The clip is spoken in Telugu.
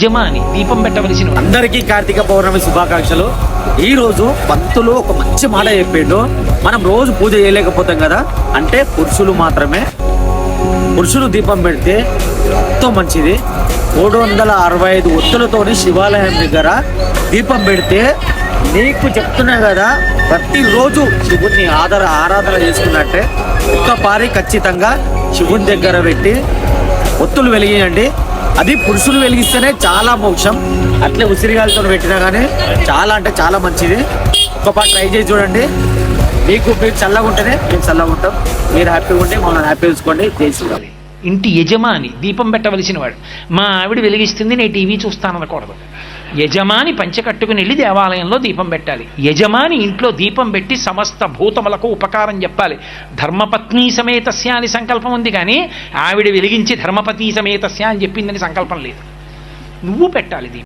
యజమాని దీపం పెట్టవలసిన అందరికీ కార్తీక పౌర్ణమి శుభాకాంక్షలు. ఈ రోజు పంతులు ఒక మంచి మాట చెప్పిండు. మనం రోజు పూజ చేయలేకపోతాం కదా, అంటే పురుషులు దీపం పెడితే ఎంతో మంచిది. 365 ఒత్తులతోని శివాలయం దగ్గర దీపం పెడితే నీకు చెప్తున్నా కదా, ప్రతిరోజు శివుణ్ణి ఆరాధన చేసుకున్నట్టే ఒక్కపారి ఖచ్చితంగా శివుని దగ్గర పెట్టి ఒత్తులు వెలిగియండి. అది పురుషులు వెలిగిస్తేనే చాలా మోక్షం. అట్లే ఉసిరిగాలతో పెట్టినా కానీ చాలా అంటే చాలా మంచిది. ఒక్కపాటు ట్రై చేసి చూడండి. మీరు చల్లగా ఉంటేనే మేము చల్లగా ఉంటాం. మీరు హ్యాపీగా ఉంటే మమ్మల్ని హ్యాపీ చూసుకోండి. చేసి ఇంటి యజమాని దీపం పెట్టవలసిన వాడు. మా ఆవిడ వెలిగిస్తుంది, నేను టీవీ చూస్తాననకూడదు. యజమాని పంచె కట్టుకుని వెళ్ళి దేవాలయంలో దీపం పెట్టాలి. యజమాని ఇంట్లో దీపం పెట్టి సమస్త భూతములకు ఉపకారం చెప్పాలి. ధర్మపత్ని సమేతస్య అని సంకల్పం ఉంది, కానీ ఆవిడ వెలిగించి ధర్మపతి సమేతస్య అని చెప్పిందని సంకల్పం లేదు. నువ్వు పెట్టాలి దీపం.